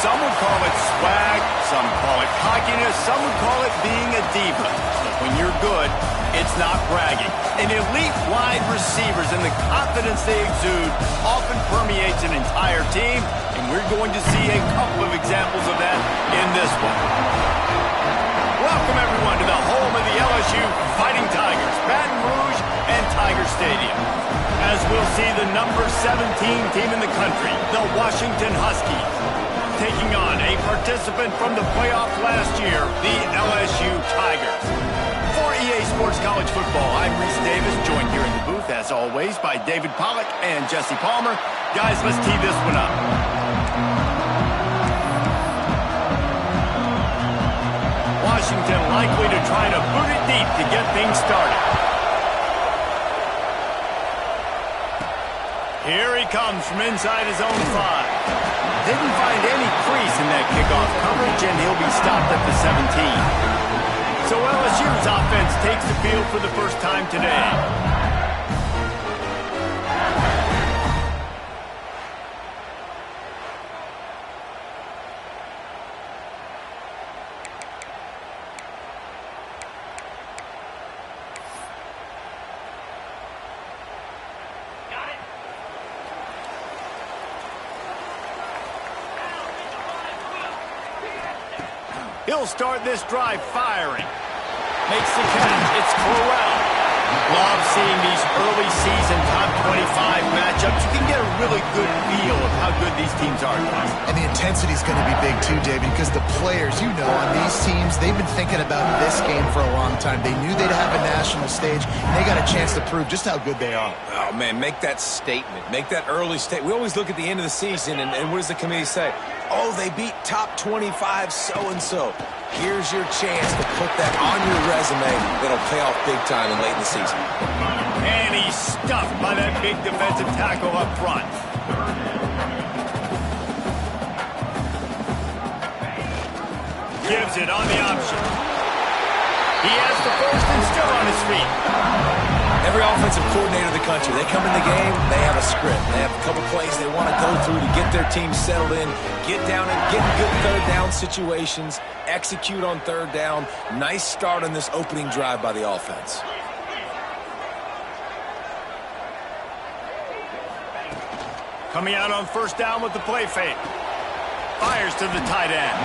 Some would call it swag, some call it cockiness, some would call it being a diva. But when you're good, it's not bragging. And elite wide receivers and the confidence they exude often permeates an entire team, and we're going to see a couple of examples of that in this one. Welcome, everyone, to the home of the LSU Fighting Tigers, Baton Rouge and Tiger Stadium. As we'll see the number 17 team in the country, the Washington Huskies, taking on a participant from the playoff last year, the LSU Tigers. For EA Sports College Football, I'm Reese Davis, joined here in the booth, as always, by David Pollack and Jesse Palmer. Guys, let's tee this one up. Washington likely to try to boot it deep to get things started. Here he comes from inside his own 5. Didn't find any crease in that kickoff coverage, and he'll be stopped at the 17. So LSU's offense takes the field for the first time today. He'll start this drive firing. Makes the catch. It's Corral. Love seeing these early season top 25 matchups. You can get a really good feel of how good these teams are, guys. And the intensity is going to be big too, David, because the players, you know, on these teams, they've been thinking about this game for a long time. They knew they'd have a national stage, and they got a chance to prove just how good they are. Oh, man, make that statement. Make that early statement. We always look at the end of the season, and what does the committee say? Oh, they beat top 25 so-and-so. Here's your chance to put that on your resume that'll pay off big time in late in the season. And he's stuffed by that big defensive tackle up front. Gives it on the option. He has the first and still on his feet. Every offensive coordinator in the country, they come in the game, they have a script. They have a couple plays they want to go through to get their team settled in, get down and get in good third down situations, execute on third down. Nice start on this opening drive by the offense. Coming out on first down with the play fake. Fires to the tight end.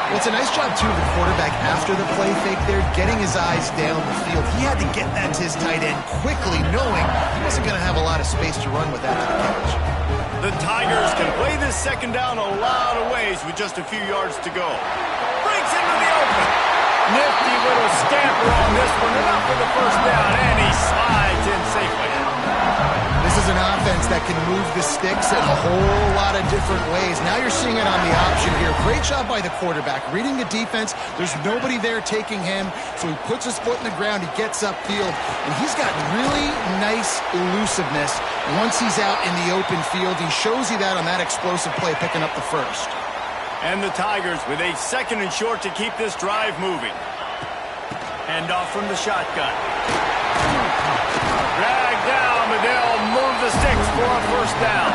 Well, it's a nice job, too, of the quarterback after the play fake there, getting his eyes down the field. He had to get that to his tight end quickly, knowing he wasn't going to have a lot of space to run with after the catch. The Tigers can play this second down a lot of ways with just a few yards to go. Breaks into the open. Nifty little scamper on this one, enough for the first down, and he slides in safely. This is an offense that can move the sticks in a whole lot of different ways. Now you're seeing it on the option here. Great job by the quarterback. Reading the defense, there's nobody there taking him, so he puts his foot in the ground, he gets upfield, and he's got really nice elusiveness once he's out in the open field. He shows you that on that explosive play, picking up the first. And the Tigers with a second and short to keep this drive moving. Hand off from the shotgun. Drag down, but they'll move the sticks for a first down.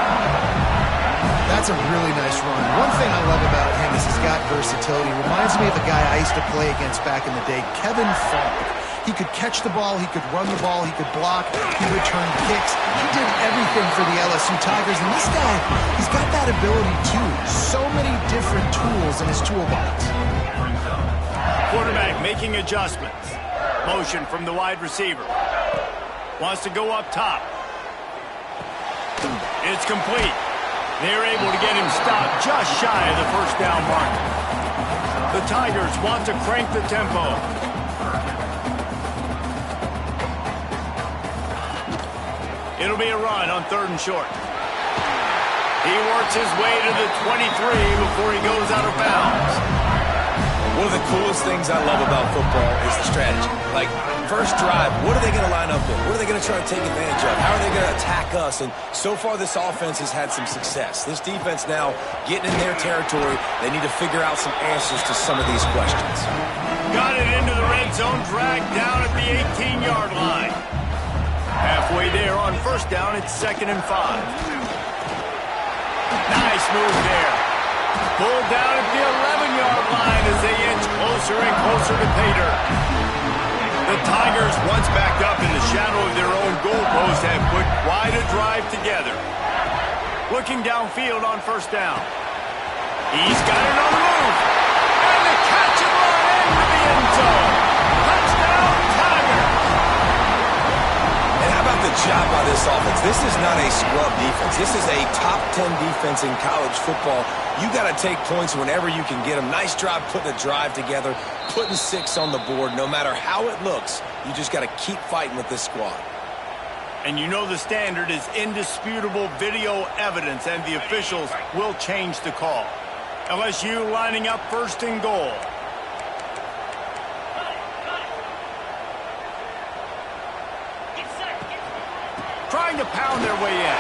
That's a really nice run. One thing I love about him is he's got versatility. Reminds me of a guy I used to play against back in the day, Kevin Falk. He could catch the ball, he could run the ball, he could block, he returned kicks. He did everything for the LSU Tigers, and this guy, he's got that ability too. So many different tools in his toolbox. Quarterback making adjustments. Motion from the wide receiver. Wants to go up top. It's complete. They're able to get him stopped just shy of the first down mark. The Tigers want to crank the tempo. It'll be a run on third and short. He works his way to the 23 before he goes out of bounds. One of the coolest things I love about football is the strategy. Like, first drive, what are they going to line up in? What are they going to try to take advantage of? How are they going to attack us? And so far, this offense has had some success. This defense now getting in their territory. They need to figure out some answers to some of these questions. Got it into the red zone, dragged down at the 18-yard line. Halfway there on first down, it's 2nd and 5. Nice move there. Pulled down at the 11-yard line as they inch closer and closer to pay dirt. The Tigers, once backed up in the shadow of their own goalpost, have put quite a drive together. Looking downfield on first down. He's got it on the move. And the catch and run into the end zone. Touchdown, Tiger. And how about the job by this offense? This is not a scrub defense. This is a top 10 defense in college football. You got to take points whenever you can get them. Nice job putting a drive together, putting 6 on the board. No matter how it looks, you just got to keep fighting with this squad. And you know the standard is indisputable video evidence, and the officials will change the call. LSU lining up first and goal. Trying to pound their way in.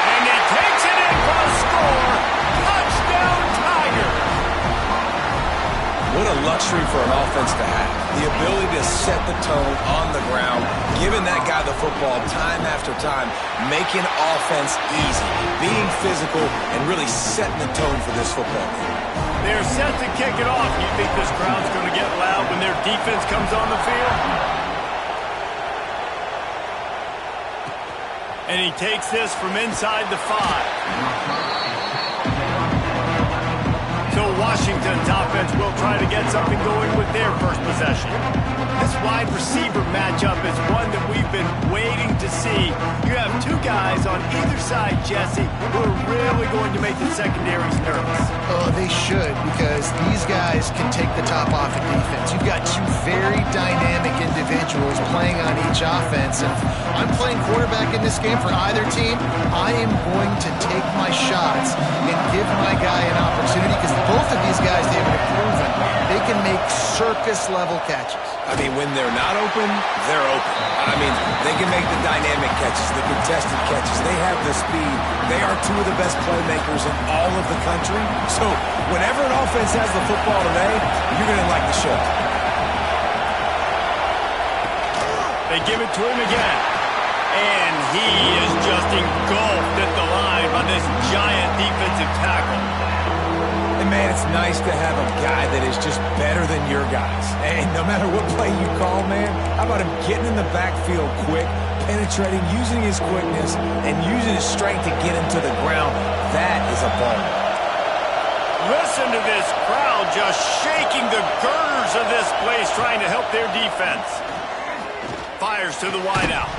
And he takes it in for a score. Touchdown, Tigers. What a luxury for an offense to have. The ability to set the tone on the ground, giving that guy the football time after time, making offense easy, being physical, and really setting the tone for this football game. They're set to kick it off. You think this crowd's going to get loud when their defense comes on the field? And he takes this from inside the 5. So Washington's offense will try to get something going with their first possession. This wide receiver matchup is one that we've been waiting to see. You have 2 guys on either side, Jesse, who are really going to make the secondaries nervous. Oh, they should, because these guys can take the top off of defense. You've got 2 very dynamic individuals playing on each offense. And if I'm playing quarterback in this game for either team, I am going to take my shots and give my guy an opportunity, because both of these guys, David, have proven they can make circus-level catches. I mean, when they're not open, they're open. I mean, they can make the dynamic catches, the contested catches. They have the speed. They are 2 of the best playmakers in all of the country. So whenever an offense has the football today, you're going to like the show. They give it to him again. And he is just engulfed at the line by this giant defensive tackle. And, man, it's nice to have a guy that is just better than your guys. And no matter what play you call, man, how about him getting in the backfield quick, penetrating, using his quickness, and using his strength to get him to the ground? That is a ball. Listen to this crowd just shaking the girders of this place, trying to help their defense. Fires to the wideout.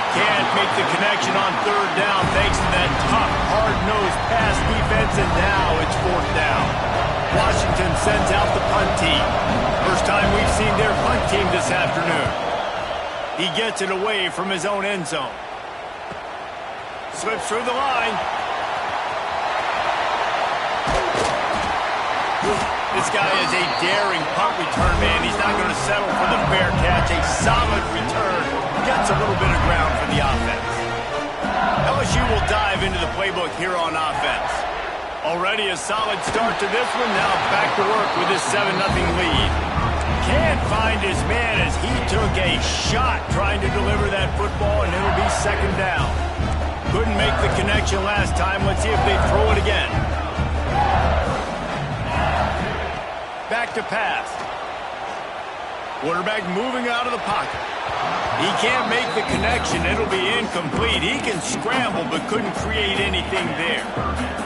Can't make the connection on third down thanks to that tough, hard-nosed pass defense, and now it's 4th down. Washington sends out the punt team. First time we've seen their punt team this afternoon. He gets it away from his own end zone. Slips through the line. This guy is a daring punt return man. He's not going to settle for the fair catch. A solid return. Gets a little bit of ground for the offense. LSU will dive into the playbook here on offense. Already a solid start to this one. Now back to work with his 7-0 lead. Can't find his man as he took a shot trying to deliver that football, and it'll be 2nd down. Couldn't make the connection last time. Let's see if they throw it again. Back to pass. Quarterback moving out of the pocket. He can't make the connection. It'll be incomplete. He can scramble but couldn't create anything there.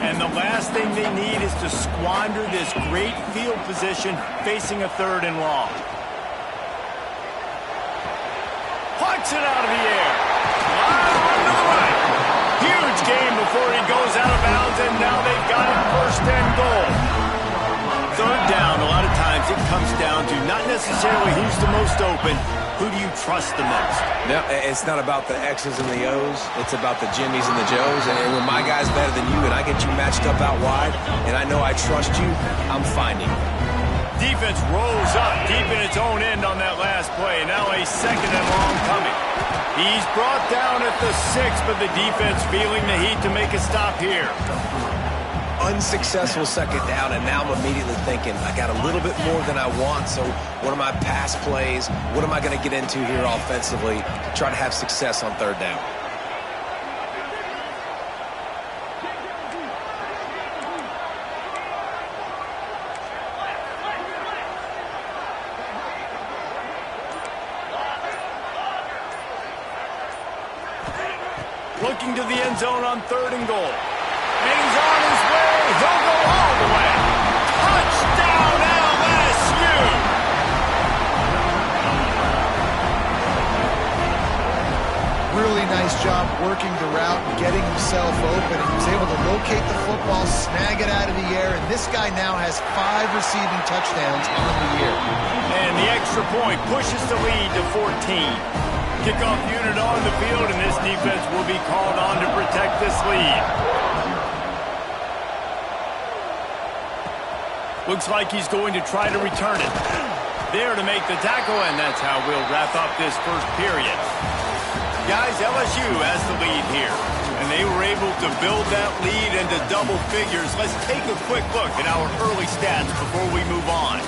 And the last thing they need is to squander this great field position facing a 3rd and long. Plucks it out of the air. Wow, to the right. Huge game before he goes out of bounds, and now they've got it 1st and goal. 3rd down, a lot of times it comes down to not necessarily who's the most open, who do you trust the most? No, it's not about the X's and the O's. It's about the Jimmies and the Joes. And when my guy's better than you and I get you matched up out wide and I know I trust you, I'm finding you. Defense rolls up deep in its own end on that last play. Now a 2nd and long coming. He's brought down at the 6, but the defense feeling the heat to make a stop here. Unsuccessful 2nd down, and now I'm immediately thinking, I got a little bit more than I want, so what are my pass plays? What am I going to get into here offensively to try to have success on 3rd down? looking to the end zone on 3rd and goal. And he's on his way. He'll go all the way. Touchdown, LSU! Really nice job working the route and getting himself open. He was able to locate the football, snag it out of the air, and this guy now has 5 receiving touchdowns on the year. And the extra point pushes the lead to 14. Kickoff unit on the field, and this defense will be called on to protect this lead. Looks like he's going to try to return it. There to make the tackle, and that's how we'll wrap up this first period. Guys, LSU has the lead here, and they were able to build that lead into double figures. Let's take a quick look at our early stats before we move on.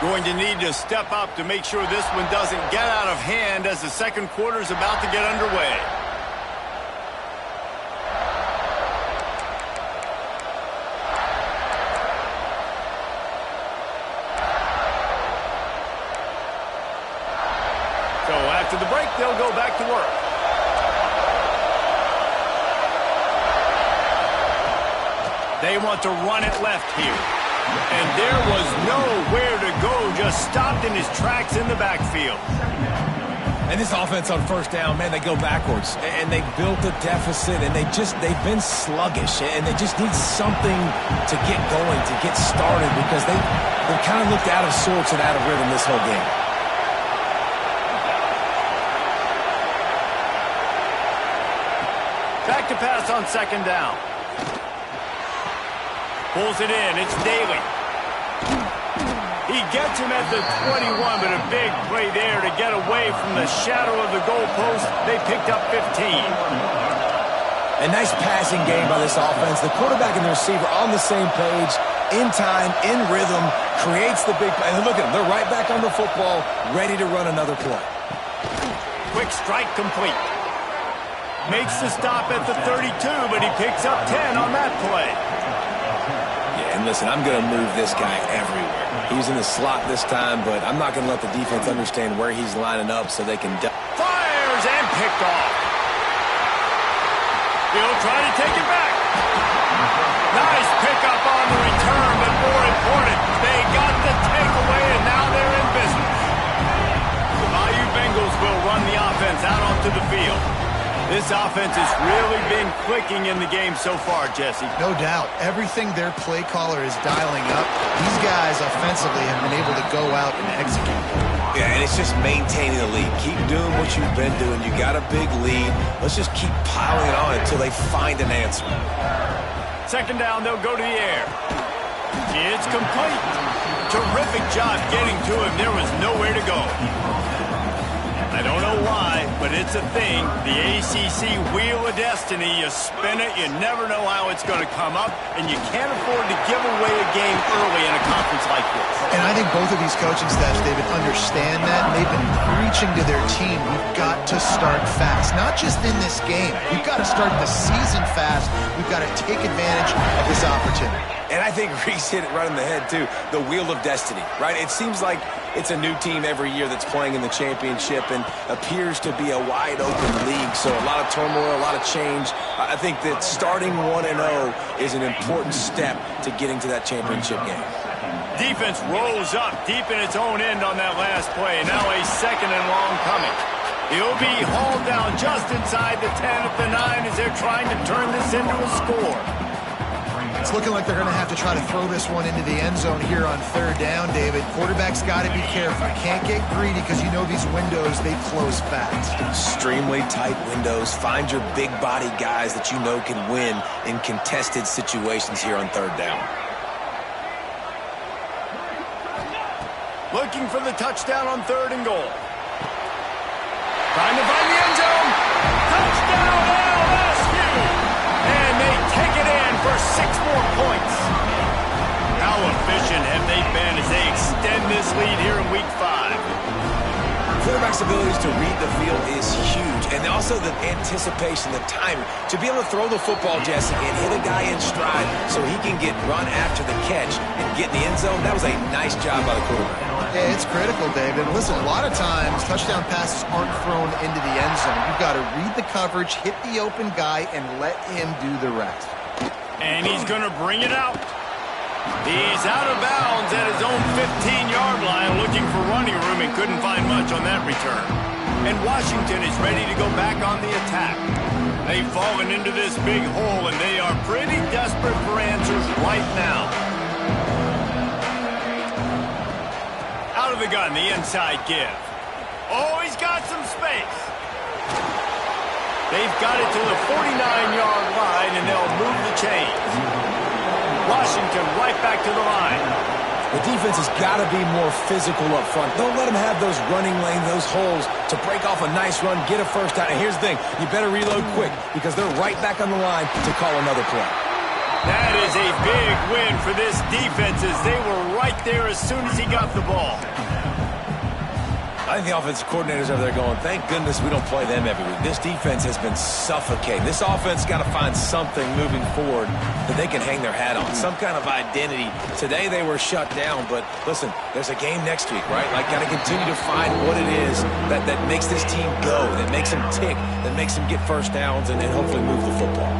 Going to need to step up to make sure this one doesn't get out of hand as the second quarter is about to get underway. So after the break, they'll go back to work. They want to run it left here. And there was nowhere to go, just stopped in his tracks in the backfield. And this offense on first down, man, they go backwards. And they built a deficit, and they've been sluggish. And they just need something to get going, to get started, because they've kind of looked out of sorts and out of rhythm this whole game. Back to pass on 2nd down. Pulls it in. It's Daly. He gets him at the 21, but a big play there to get away from the shadow of the goalpost. They picked up 15. A nice passing game by this offense. The quarterback and the receiver on the same page, in time, in rhythm, creates the big play. And look at them. They're right back on the football, ready to run another play. Quick strike complete. Makes the stop at the 32, but he picks up 10 on that play. Yeah, and listen, I'm going to move this guy everywhere. He's in the slot this time, but I'm not going to let the defense understand where he's lining up so they can... Fires and picked off. He'll try to take it back. Nice pickup on the return, but more important, they got the takeaway, and now they're in business. The Bayou Bengals will run the offense out onto the field. This offense has really been clicking in the game so far, Jesse. No doubt. Everything their play caller is dialing up, these guys offensively have been able to go out and execute. Yeah, and it's just maintaining the lead. Keep doing what you've been doing. You got a big lead. Let's just keep piling it on until they find an answer. 2nd down, they'll go to the air. It's complete. Terrific job getting to him. There was nowhere to go. I don't know why, but it's a thing. The ACC Wheel of Destiny, you spin it, you never know how it's going to come up, and you can't afford to give away a game early in a conference like this. And I think both of these coaching staffs, David, understand that, and they've been preaching to their team, we've got to start fast. Not just in this game. We've got to start the season fast. We've got to take advantage of this opportunity. And I think Reese hit it right in the head, too. The Wheel of Destiny, right? It seems like it's a new team every year that's playing in the championship and appears to be a wide-open league. So a lot of turmoil, a lot of change. I think that starting 1-0 is an important step to getting to that championship game. Defense rolls up deep in its own end on that last play. Now a 2nd and long coming. He'll be hauled down just inside the 10 at the 9 as they're trying to turn this into a score. It's looking like they're going to have to try to throw this one into the end zone here on 3rd down, David. Quarterback's got to be careful. Can't get greedy because you know these windows, they close fast. Extremely tight windows. Find your big body guys that you know can win in contested situations here on 3rd down. Looking for the touchdown on 3rd and goal. Trying to find the end zone. Touchdown, LSU! And they take it in for 6 more points. How efficient have they been as they extend this lead here in Week 5? Quarterback's abilities to read the field is huge, and also the anticipation, the timing. To be able to throw the football, Jesse, and hit a guy in stride so he can get run after the catch and get in the end zone, that was a nice job by the quarterback. Yeah, it's critical, David. Listen, a lot of times touchdown passes aren't thrown into the end zone. You've got to read the coverage, hit the open guy, and let him do the rest. And he's going to bring it out. He's out of bounds at his own 15-yard line, looking for running room and couldn't find much on that return. And Washington is ready to go back on the attack. They've fallen into this big hole, and they are pretty desperate for answers right now. Out of the gun, the inside give. Oh, he's got some space. They've got it to the 49-yard line, and they'll move the chains. Washington right back to the line. The defense has got to be more physical up front. Don't let them have those running lanes, those holes to break off a nice run, get a first down. And here's the thing, you better reload quick because they're right back on the line to call another play. That is a big win for this defense as they were right there as soon as he got the ball. I think the offensive coordinators over there going, thank goodness we don't play them every week. This defense has been suffocating. This offense got to find something moving forward that they can hang their hat on, some kind of identity. Today they were shut down, but listen, there's a game next week, right? Like, got to continue to find what it is that makes this team go, that makes them tick, that makes them get first downs and hopefully move the football.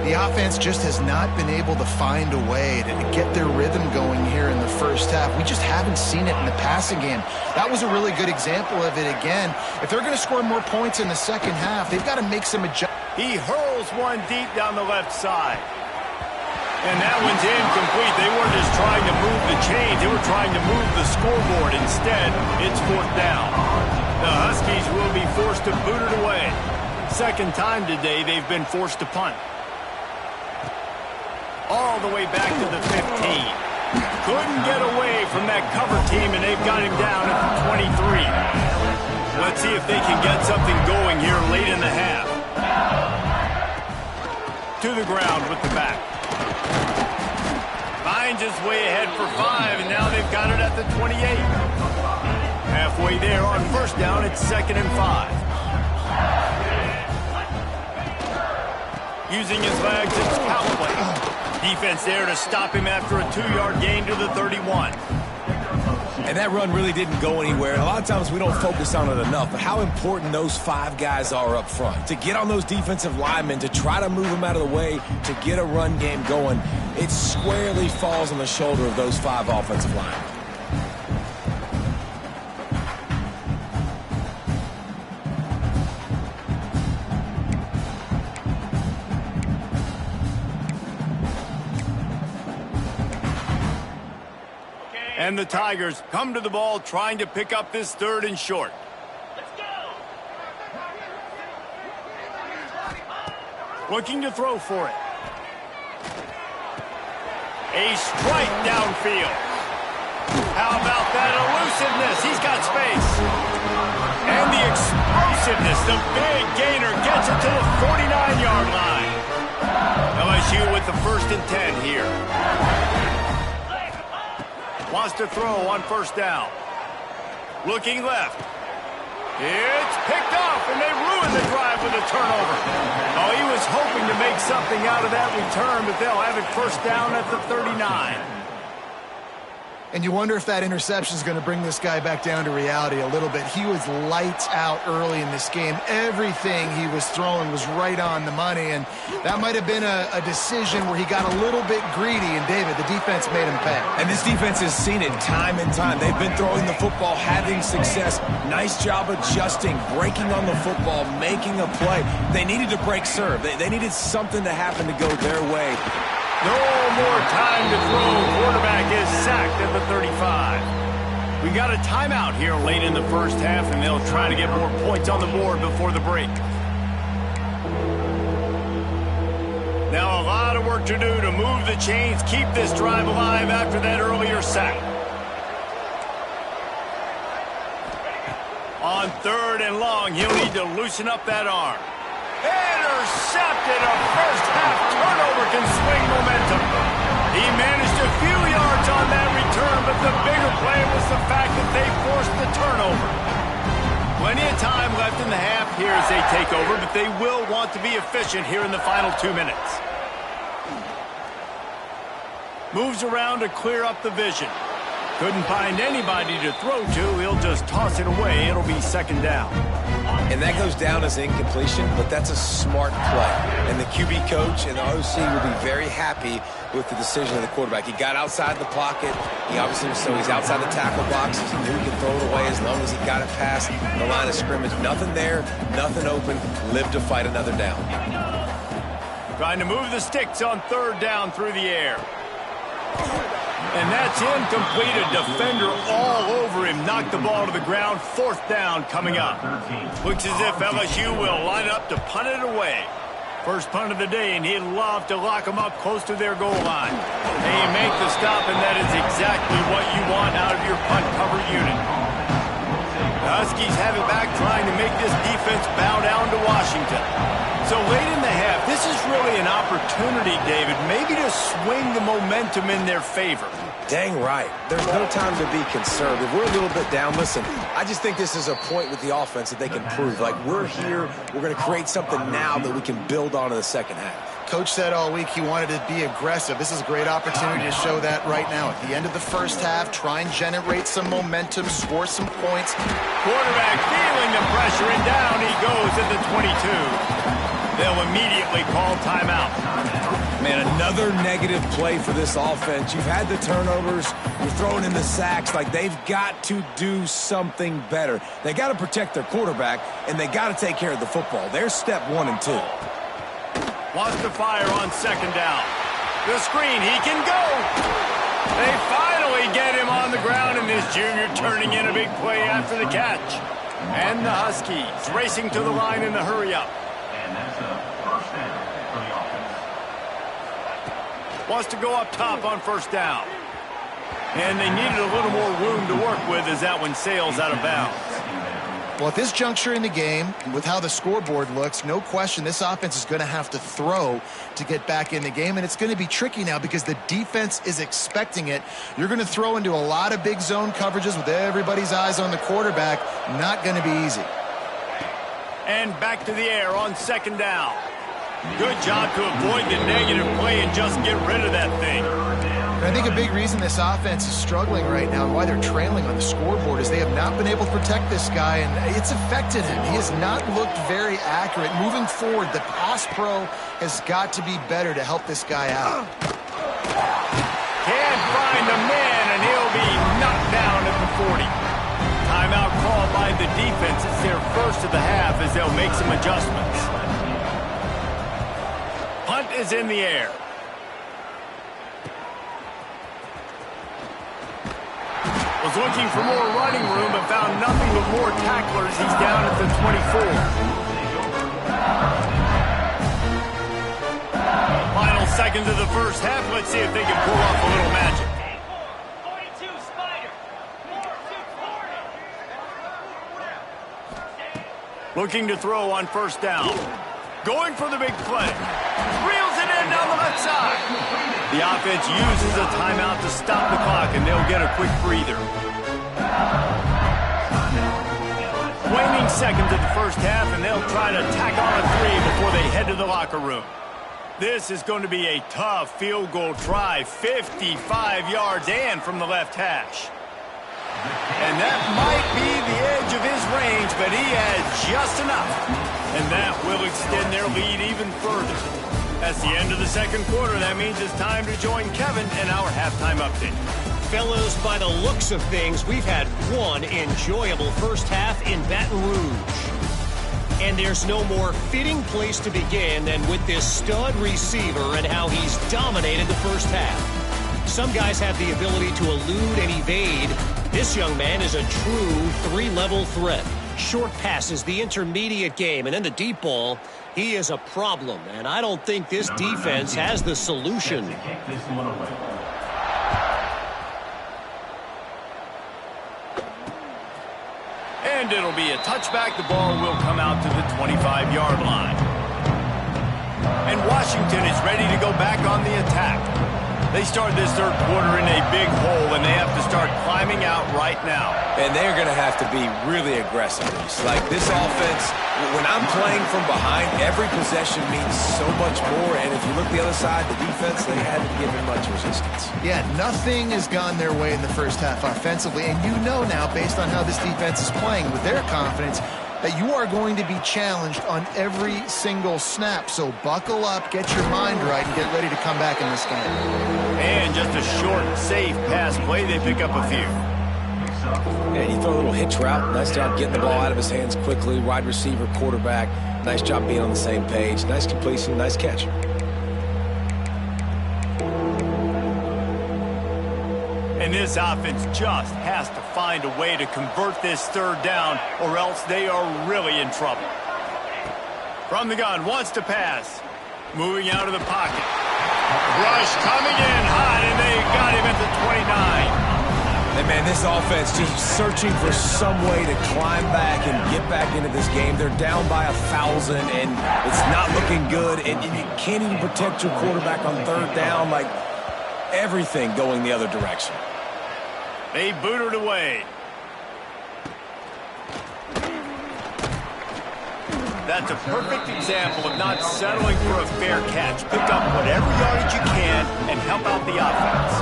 The offense just has not been able to find a way to get their rhythm going here in the first half. We just haven't seen it in the passing game. That was a really good example of it again. If they're going to score more points in the second half, they've got to make some adjustments. He hurls one deep down the left side. And that one's incomplete. They weren't just trying to move the chains. They were trying to move the scoreboard. Instead, it's fourth down. The Huskies will be forced to boot it away. Second time today they've been forced to punt. All the way back to the 15. Couldn't get away from that cover team, and they've got him down at the 23. Let's see if they can get something going here late in the half. To the ground with the back. Finds his way ahead for 5, and now they've got it at the 28. Halfway there on first down, it's 2nd and 5. Using his legs, it's Callaway. Defense there to stop him after a 2-yard gain to the 31. And that run really didn't go anywhere. A lot of times we don't focus on it enough, but how important those 5 guys are up front. To get on those defensive linemen, to try to move them out of the way, to get a run game going, it squarely falls on the shoulder of those 5 offensive linemen. And the Tigers come to the ball trying to pick up this 3rd and short. Let's go. Looking to throw for it. A strike downfield. How about that elusiveness? He's got space. And the explosiveness, the big gainer gets it to the 49-yard line. LSU with the 1st and 10 here. Wants to throw on first down. Looking left. It's picked off, and they ruined the drive with a turnover. Oh, he was hoping to make something out of that return, but they'll have it first down at the 39. And you wonder if that interception is going to bring this guy back down to reality a little bit. He was lights out early in this game. Everything he was throwing was right on the money, and that might have been a decision where he got a little bit greedy, and David, the defense made him pay. And this defense has seen it time and time. They've been throwing the football, having success. Nice job adjusting, breaking on the football, making a play. They needed to break serve. They needed something to happen to go their way. No more time to throw. Quarterback is sacked at the 35. We got a timeout here late in the first half, and they'll try to get more points on the board before the break. Now a lot of work to do to move the chains, keep this drive alive after that earlier sack. On 3rd and long, he'll need to loosen up that arm. Intercepted. A first-half turnover can swing momentum. He managed a few yards on that return, but the bigger play was the fact that they forced the turnover. Plenty of time left in the half here as they take over, but they will want to be efficient here in the final 2 minutes. Moves around to clear up the vision. Couldn't find anybody to throw to. He'll just toss it away. It'll be second down. And that goes down as incompletion, but that's a smart play. And the QB coach and the OC will be very happy with the decision of the quarterback. He got outside the pocket. He obviously, so he's outside the tackle box. He knew he could throw it away as long as he got it past the line of scrimmage. Nothing there, nothing open. Live to fight another down. Trying to move the sticks on third down through the air. And that's incomplete. A defender all over him. Knocked the ball to the ground. Fourth down coming up. Looks as if LSU will line up to punt it away. First punt of the day, and he'd love to lock them up close to their goal line. They make the stop, and that is exactly what you want out of your punt cover unit. The Huskies have it back, trying to make this defense bow down to Washington. So late in the half, this is really an opportunity, David, maybe to swing the momentum in their favor. Dang right. There's no time to be conservative. We're a little bit down. Listen, I just think this is a point with the offense that they can prove. Like, we're here, we're going to create something now that we can build on in the second half. Coach said all week he wanted to be aggressive. This is a great opportunity to show that right now. At the end of the first half, try and generate some momentum, score some points. Quarterback feeling the pressure, and down he goes at the 22. They'll immediately call timeout. Man, another negative play for this offense. You've had the turnovers. You're throwing in the sacks. Like, they've got to do something better. They got to protect their quarterback, and they got to take care of the football. There's step 1 and 2. Wants to fire on second down. The screen, he can go. They finally get him on the ground, and this junior turning in a big play after the catch. And the Huskies racing to the line in the hurry-up. Wants to go up top on first down. And they needed a little more room to work with as that one sails out of bounds. Well, at this juncture in the game, with how the scoreboard looks, no question this offense is going to have to throw to get back in the game, and it's going to be tricky now because the defense is expecting it. You're going to throw into a lot of big zone coverages with everybody's eyes on the quarterback. Not going to be easy. And back to the air on second down. Good job to avoid the negative play and just get rid of that thing. I think a big reason this offense is struggling right now and why they're trailing on the scoreboard is they have not been able to protect this guy, and it's affected him. He has not looked very accurate. Moving forward, the pass pro has got to be better to help this guy out. Can't find the man, and he'll be knocked down at the 40. Timeout called by the defense. It's their first of the half as they'll make some adjustments. Punt is in the air. Was looking for more running room, but found nothing but more tacklers. He's down at the 24. Final seconds of the first half. Let's see if they can pull off a little magic. 42 Spider. 4-2-40. Looking to throw on first down. Going for the big play. Reels it in down the left side. The offense uses a timeout to stop the clock, and they'll get a quick breather. Waning seconds of the first half, and they'll try to tack on a 3 before they head to the locker room. This is going to be a tough field goal try. 55 yards and from the left hash. And that might be the edge of his range, but he has just enough. And that will extend their lead even further. That's the end of the second quarter. That means it's time to join Kevin in our halftime update. Fellas, by the looks of things, we've had one enjoyable first half in Baton Rouge. And there's no more fitting place to begin than with this stud receiver and how he's dominated the first half. Some guys have the ability to elude and evade. This young man is a true three-level threat. Short passes, the intermediate game, and then the deep ball. He is a problem, and I don't think this defense has the solution. And it'll be a touchback. The ball will come out to the 25-yard line. And Washington is ready to go back on the attack. They start this third quarter in a big hole, and they have to start climbing out right now. And they're going to have to be really aggressive. Like this offense, when I'm playing from behind, every possession means so much more. And if you look the other side, the defense, they haven't given much resistance. Yeah, nothing has gone their way in the first half offensively. And you know now, based on how this defense is playing with their confidence, that you are going to be challenged on every single snap. So buckle up, get your mind right, and get ready to come back in this game. And just a short, safe pass play, they pick up a few. And you throw a little hitch route. Nice job getting the ball out of his hands quickly. Wide receiver, quarterback. Nice job being on the same page. Nice completion, nice catch. And this offense just has to find a way to convert this third down, or else they are really in trouble. From the gun, wants to pass. Moving out of the pocket. Rush coming in hot, and they got him at the 29. Hey, man, this offense just searching for some way to climb back and get back into this game. They're down by 1,000, and it's not looking good. And you can't even protect your quarterback on third down. Like, everything going the other direction. They boot it away. That's a perfect example of not settling for a fair catch. Pick up whatever yardage you can and help out the offense.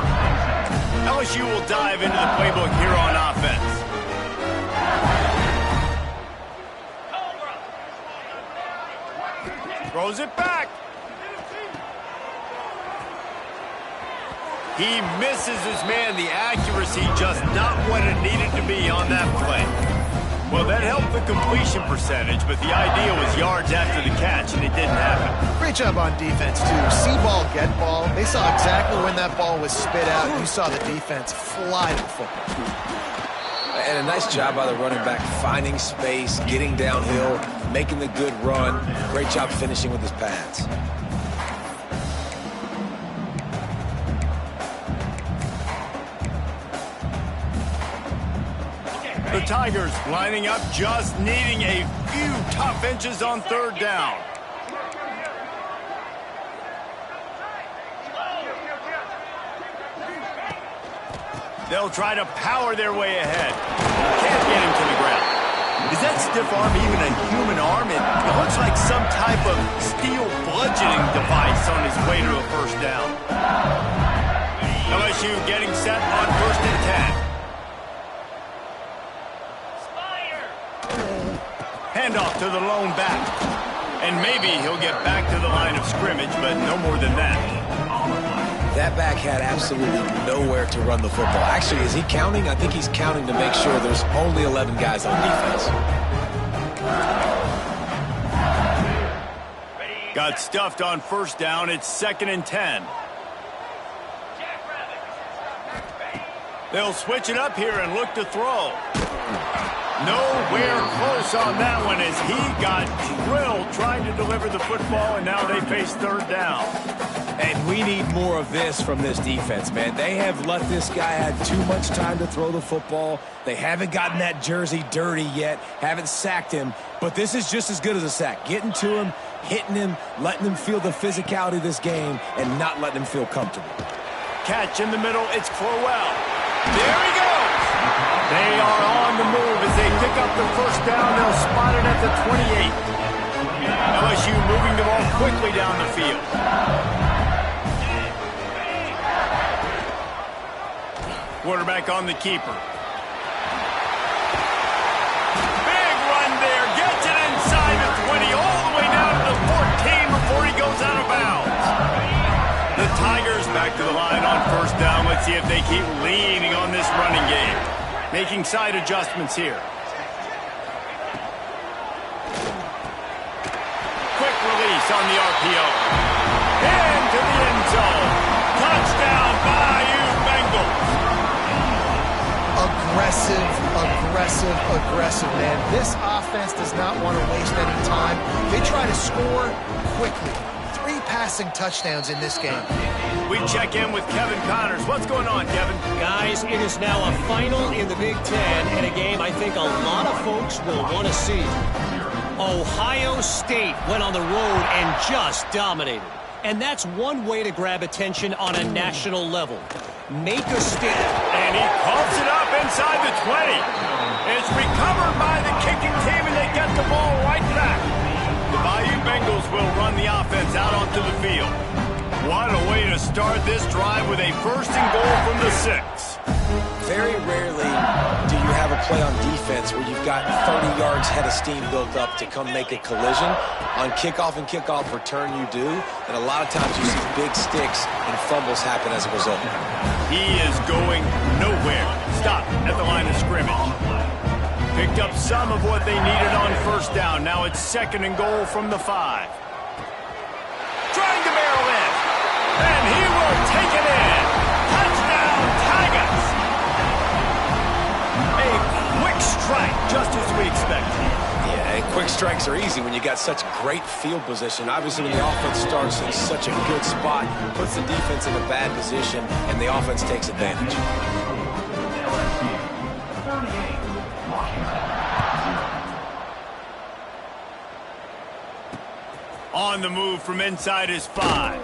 LSU will dive into the playbook here on offense. Throws it back. He misses his man. The accuracy just not what it needed to be on that play. Well, that helped the completion percentage, but the idea was yards after the catch, and it didn't happen. Great job on defense, too. See ball, get ball. They saw exactly when that ball was spit out. You saw the defense fly to the football. And a nice job by the running back, finding space, getting downhill, making the good run. Great job finishing with his pads. The Tigers lining up, just needing a few tough inches on third down. They'll try to power their way ahead. Can't get him to the ground. Is that stiff arm even a human arm? It looks like some type of steel bludgeoning device on his way to a first down. LSU getting set on 1st and 10. Handoff to the lone back. And maybe he'll get back to the line of scrimmage, but no more than that. That back had absolutely nowhere to run the football. Actually, is he counting? I think he's counting to make sure there's only 11 guys on defense. Got stuffed on first down. It's 2nd and 10. They'll switch it up here and look to throw. Nowhere close on that one as he got drilled trying to deliver the football, and now they face third down. And we need more of this from this defense, man. They have let this guy have too much time to throw the football. They haven't gotten that jersey dirty yet, haven't sacked him, but this is just as good as a sack. Getting to him, hitting him, letting him feel the physicality of this game, and not letting him feel comfortable. Catch in the middle, it's Crowell. There he goes! They are on the move as they pick up the first down. They'll spot it at the 28. LSU moving the ball quickly down the field. Quarterback on the keeper. Big run there. Gets it inside the 20, all the way down to the 14 before he goes out of bounds. The Tigers back to the line on first down. Let's see if they keep leaning on this running game. Making side adjustments here. Quick release on the RPO. Into the end zone. Touchdown, Bayou Bengals. Aggressive, aggressive, aggressive, man. This offense does not want to waste any time. They try to score quickly. 3 passing touchdowns in this game. We check in with Kevin Connors. What's going on, Kevin? Guys, it is now a final in the Big Ten and a game I think a lot of folks will want to see. Ohio State went on the road and just dominated. And that's one way to grab attention on a national level. Make a stand. And he pumps it up inside the 20. It's recovered by the kicking team, and they get the ball right back. The Bayou Bengals will run the offense out onto the field. What a way to start this drive with a first and goal from the 6. Very rarely do you have a play on defense where you've got 30 yards head of steam built up to come make a collision. On kickoff and kickoff return you do, and a lot of times you see big sticks and fumbles happen as a result. He is going nowhere. Stop at the line of scrimmage. Picked up some of what they needed on first down. Now it's second and goal from the 5. Trying to barrel in. And he will take it in. Touchdown, Tigers. A quick strike, just as we expected. Yeah, and quick strikes are easy when you got such great field position. Obviously, when the offense starts in such a good spot, puts the defense in a bad position, and the offense takes advantage. On the move from inside his 5.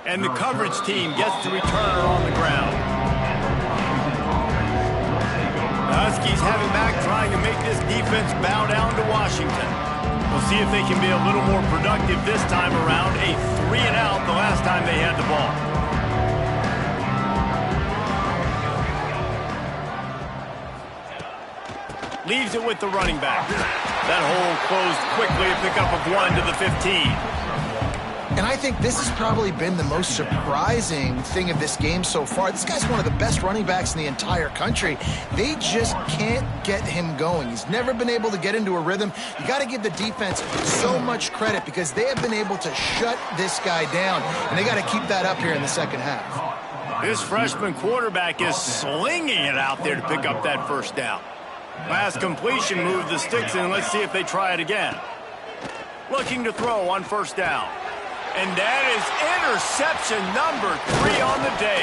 And the coverage team gets the returner on the ground. The Huskies have him back, trying to make this defense bow down to Washington. We'll see if they can be a little more productive this time around. A 3-and-out the last time they had the ball. Leaves it with the running back. That hole closed quickly, a pickup of 1 to the 15. And I think this has probably been the most surprising thing of this game so far. This guy's one of the best running backs in the entire country. They just can't get him going. He's never been able to get into a rhythm. You got to give the defense so much credit because they have been able to shut this guy down. And they got to keep that up here in the second half. This freshman quarterback is slinging it out there to pick up that first down. Last completion moved the sticks in. Let's see if they try it again. Looking to throw on first down. And that is interception number 3 on the day.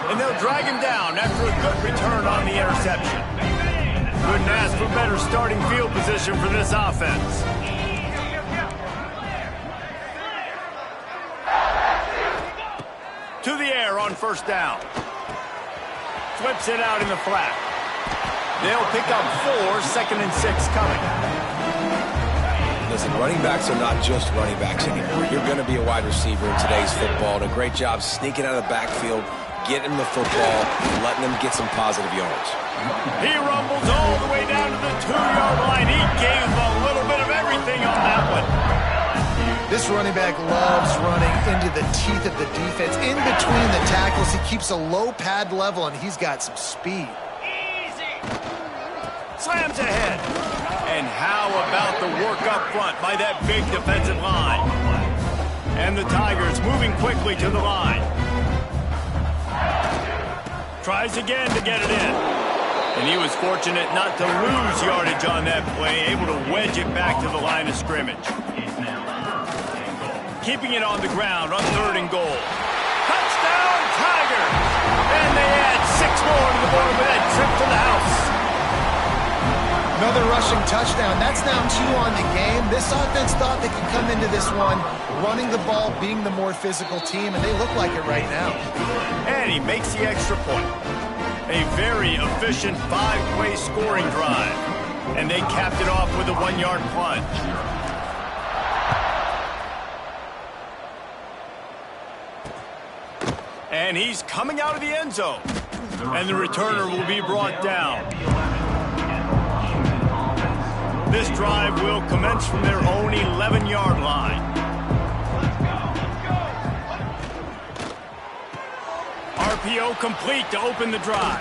And they'll drag him down after a good return on the interception. Couldn't ask for better starting field position for this offense. To the air on first down. Flips it out in the flat. They'll pick up 4, second and 6 coming. Listen, running backs are not just running backs anymore. You're going to be a wide receiver in today's football. And a great job sneaking out of the backfield, getting him the football, and letting him get some positive yards. He rumbles all the way down to the 2-yard line. He gave a little bit of everything on that one. This running back loves running into the teeth of the defense. In between the tackles, he keeps a low pad level, and he's got some speed. Slams ahead. And how about the work up front by that big defensive line? And the Tigers moving quickly to the line. Tries again to get it in. And he was fortunate not to lose yardage on that play, able to wedge it back to the line of scrimmage. Keeping it on the ground on third and goal. Touchdown, Tigers! And they add 6 more to the board with that trip to the house. Another rushing touchdown. That's now 2 on the game. This offense thought they could come into this one running the ball, being the more physical team, and they look like it right now. And he makes the extra point. A very efficient 5-play scoring drive. And they capped it off with a 1-yard plunge. And he's coming out of the end zone. And the returner will be brought down. This drive will commence from their own 11-yard line. RPO complete to open the drive.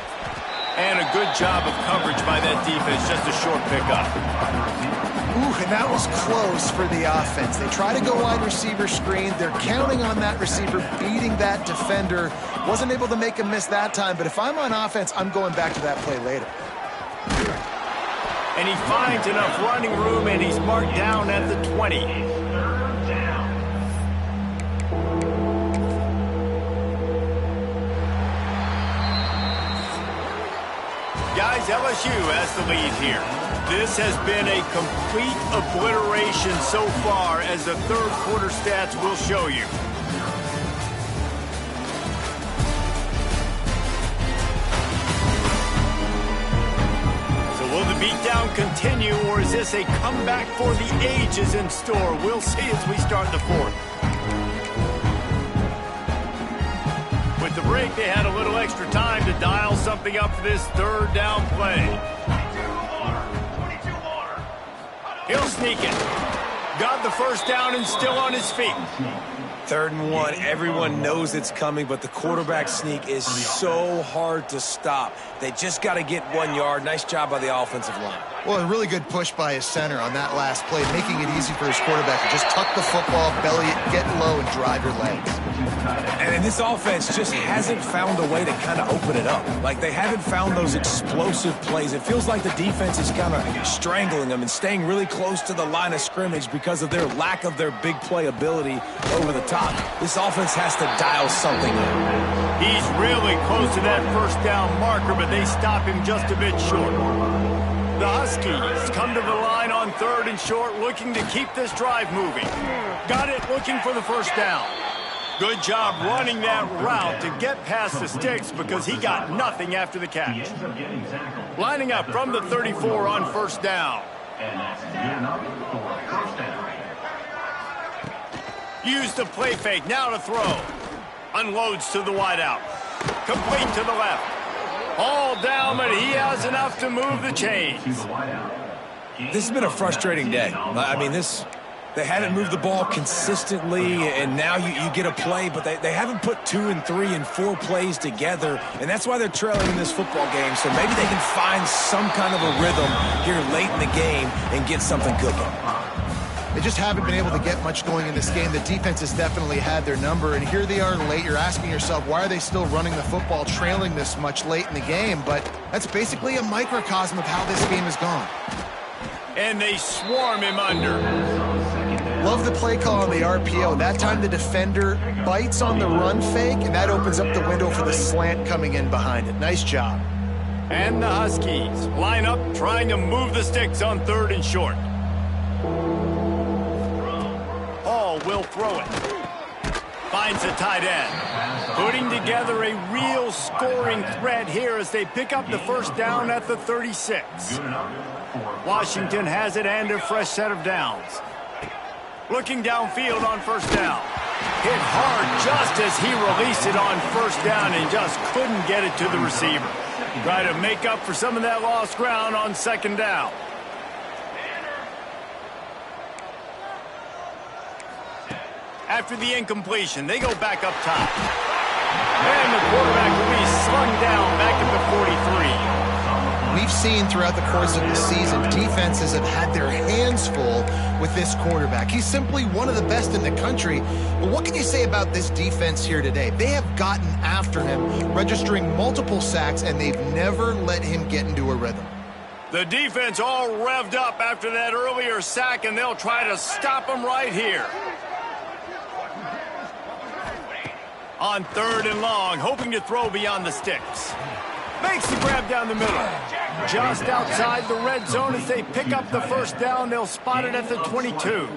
And a good job of coverage by that defense, just a short pickup. Ooh, and that was close for the offense. They try to go wide receiver screen. They're counting on that receiver beating that defender. Wasn't able to make him miss that time, but if I'm on offense, I'm going back to that play later. And he finds enough running room, and he's marked down at the 20. Guys guys, LSU has the lead here. This has been a complete obliteration so far, as the third quarter stats will show you. So will the beatdown continue, or is this a comeback for the ages in store? We'll see as we start the fourth. With the break, they had a little extra time to dial something up for this third down play. He'll sneak it. Got the first down and still on his feet. 3rd and 1. Everyone knows it's coming, but the quarterback sneak is so hard to stop. They just got to get 1 yard. Nice job by the offensive line. Well, a really good push by his center on that last play, making it easy for his quarterback to just tuck the football, belly it, get low, and drive your legs. And this offense just hasn't found a way to kind of open it up. Like, they haven't found those explosive plays. It feels like the defense is kind of strangling them and staying really close to the line of scrimmage because of their lack of their big play ability over the top. This offense has to dial something in. He's really close to that first down marker, but they stop him just a bit short. The Huskies come to the line on 3rd and short, looking to keep this drive moving. Got it, looking for the first down. Good job running that route to get past the sticks, because he got nothing after the catch. Lining up from the 34 on first down. Use the play fake, now to throw. Unloads to the wideout. Complete to the left. All down, but he has enough to move the chains. This has been a frustrating day. I mean, they haven't moved the ball consistently, and now you get a play, but they haven't put 2 and 3 and 4 plays together, and that's why they're trailing in this football game. So maybe they can find some kind of a rhythm here late in the game and get something cooking. They just haven't been able to get much going in this game. The defense has definitely had their number, and here they are late. You're asking yourself, why are they still running the football, trailing this much late in the game? But that's basically a microcosm of how this game has gone. And they swarm him under. Love the play call on the RPO. That time the defender bites on the run fake, and that opens up the window for the slant coming in behind it. Nice job. And the Huskies line up, trying to move the sticks on 3rd and short. Hall will throw it. Finds a tight end. Putting together a real scoring threat here as they pick up the first down at the 36. Washington has it and a fresh set of downs. Looking downfield on first down. Hit hard just as he released it on first down and just couldn't get it to the receiver. Try to make up for some of that lost ground on 2nd down. After the incompletion, they go back up top. And the quarterback will be slung down back at the 43. We've seen throughout the course of the season, defenses have had their hands full with this quarterback. He's simply one of the best in the country. But what can you say about this defense here today? They have gotten after him, registering multiple sacks, and they've never let him get into a rhythm. The defense all revved up after that earlier sack, and they'll try to stop him right here. On 3rd and long, hoping to throw beyond the sticks. Makes the grab down the middle. Just outside the red zone as they pick up the first down. They'll spot it at the 22.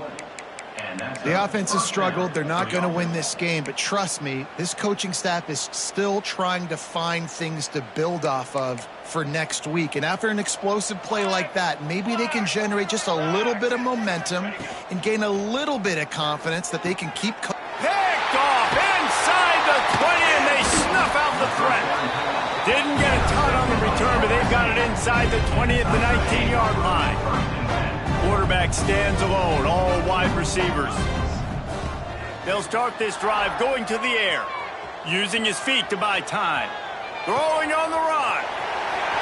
The offense has struggled. They're not going to win this game, but trust me, this coaching staff is still trying to find things to build off of for next week. And after an explosive play like that, maybe they can generate just a little bit of momentum and gain a little bit of confidence that they can keep. Picked off inside the 20, and they snuff out the threat. Didn't get a ton on the return, but they've got it inside the 20 at the 19-yard line. Quarterback stands alone, all wide receivers. They'll start this drive going to the air, using his feet to buy time. Throwing on the run.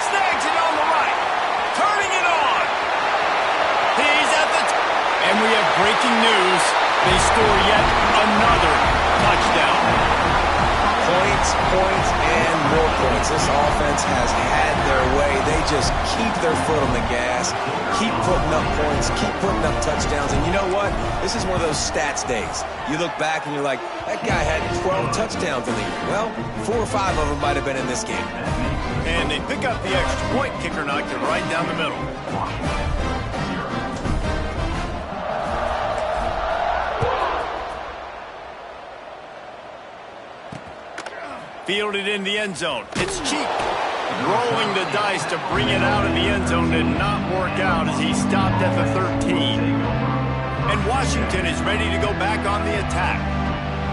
Snags it on the right. Turning it on. He's at the and we have breaking news. They score yet another touchdown. Points, and more points. This offense has had their way. They just keep their foot on the gas, keep putting up points, keep putting up touchdowns. And you know what? This is one of those stats days. You look back and you're like, that guy had 12 touchdowns in the year. Well, 4 or 5 of them might have been in this game. And they pick up the extra point. Kicker knocked it right down the middle. Fielded in the end zone. It's cheap. Rolling the dice to bring it out of the end zone did not work out as he stopped at the 13. And Washington is ready to go back on the attack.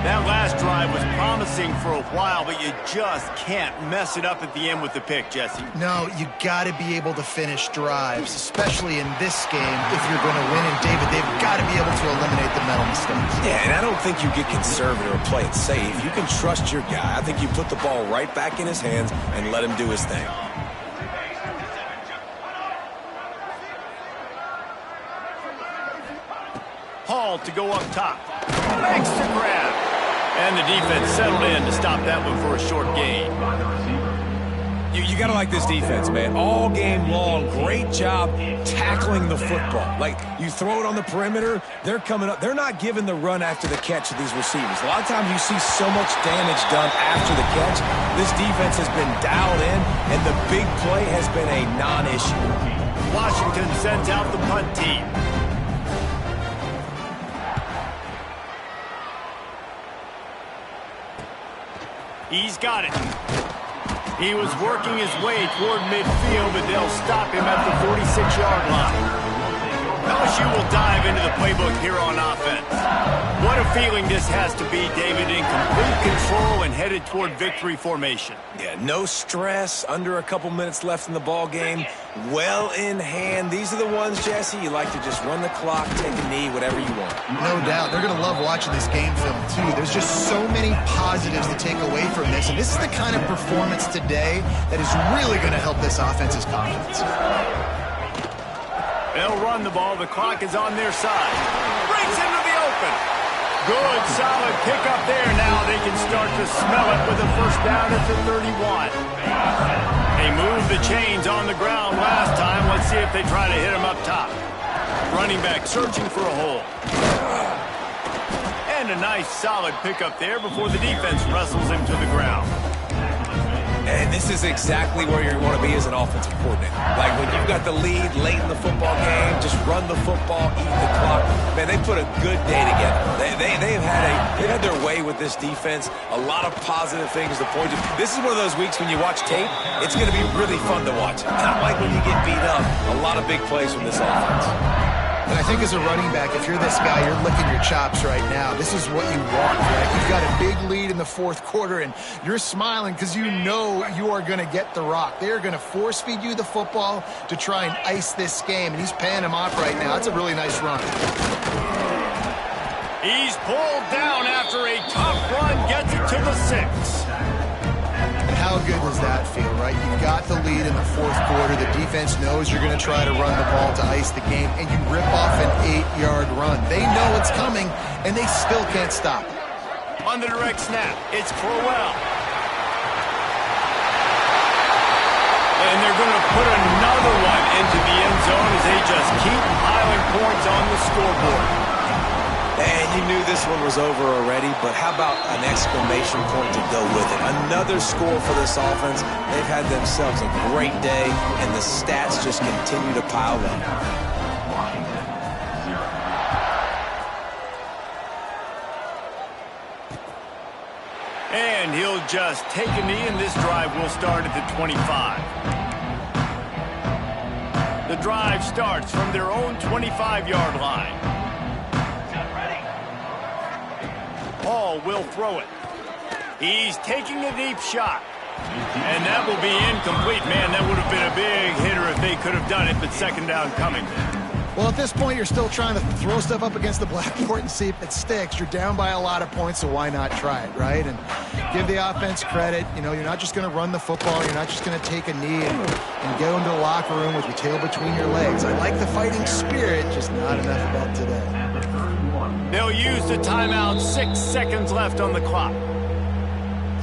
That last drive was promising for a while, but you just can't mess it up at the end with the pick, Jesse. No, you got to be able to finish drives, especially in this game if you're going to win. And, David, they've got to be able to eliminate the mental mistakes. Yeah, and I don't think you get conservative or play it safe. You can trust your guy. I think you put the ball right back in his hands and let him do his thing. Hall to go up top. Makes the grab. And the defense settled in to stop that one for a short gain. You got to like this defense, man. All game long, great job tackling the football. Like, you throw it on the perimeter, they're coming up. They're not giving the run after the catch to these receivers. A lot of times you see so much damage done after the catch. This defense has been dialed in, and the big play has been a non-issue. Washington sends out the punt team. He's got it. He was working his way toward midfield, but they'll stop him at the 46-yard line. LSU will dive into the playbook here on offense. What a feeling this has to be, David, in complete control and headed toward victory formation. Yeah, no stress, under a couple minutes left in the ball game, well in hand. These are the ones, Jesse, you like to just run the clock, take a knee, whatever you want. No doubt. They're going to love watching this game film, too. There's just so many positives to take away from this, and this is the kind of performance today that is really going to help this offense's confidence. They'll run the ball. The clock is on their side. Breaks into the open. Good, solid pickup there. Now they can start to smell it with a first down at the 31. They moved the chains on the ground last time. Let's see if they try to hit him up top. Running back searching for a hole. And a nice, solid pickup there before the defense wrestles him to the ground. And this is exactly where you want to be as an offensive coordinator. Like when you've got the lead late in the football game, just run the football, eat the clock. Man, they put a good day together. They've had their way with this defense. A lot of positive things to point to. This is one of those weeks when you watch tape, it's going to be really fun to watch. Not like when you get beat up. A lot of big plays from this offense. And I think as a running back, if you're this guy, you're licking your chops right now. This is what you want, right? You've got a big lead in the fourth quarter, and you're smiling because you know you are going to get the rock. They are going to force-feed you the football to try and ice this game, and he's paying him off right now. That's a really nice run. He's pulled down after a tough run, gets it to the 6. How good does that feel, right? You've got the lead in the fourth quarter. The defense knows you're going to try to run the ball to ice the game, and you rip off an 8-yard run. They know it's coming, and they still can't stop it. On the direct snap, it's Crowell. And they're going to put another one into the end zone as they just keep piling points on the scoreboard. And you knew this one was over already, but how about an exclamation point to go with it? Another score for this offense. They've had themselves a great day, and the stats just continue to pile up. And he'll just take a knee, and this drive will start at the 25. The drive starts from their own 25-yard line. Hall will throw it. He's taking a deep shot. And that will be incomplete. Man, that would have been a big hitter if they could have done it, but second down coming. Well, at this point, you're still trying to throw stuff up against the blackboard and see if it sticks. You're down by a lot of points, so why not try it, right? And give the offense credit. You know, you're not just going to run the football. You're not just going to take a knee and go into the locker room with your tail between your legs. I like the fighting spirit, just not enough of that today. They'll use the timeout. 6 seconds left on the clock.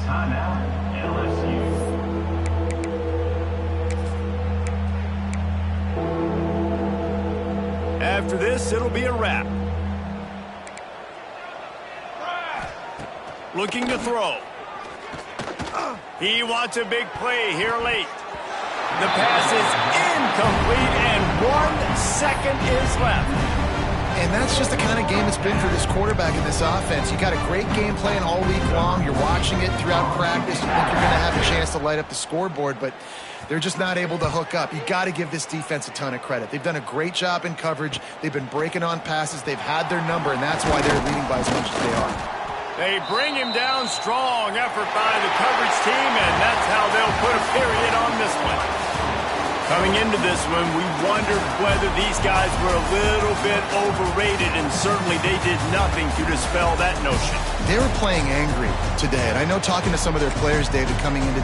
Timeout, LSU. After this, it'll be a wrap. Looking to throw. He wants a big play here late. The pass is incomplete, and 1 second is left. And that's just the kind of game it's been for this quarterback in this offense. You got a great game plan all week long. You're watching it throughout practice. You think you're going to have a chance to light up the scoreboard, but they're just not able to hook up. You got to give this defense a ton of credit. They've done a great job in coverage. They've been breaking on passes. They've had their number, and that's why they're leading by as much as they are. They bring him down. Strong effort by the coverage team, and that's how they'll put a period on this one. Coming into this one, we wondered whether these guys were a little bit overrated, and certainly they did nothing to dispel that notion. They were playing angry today, and I know talking to some of their players, David, coming into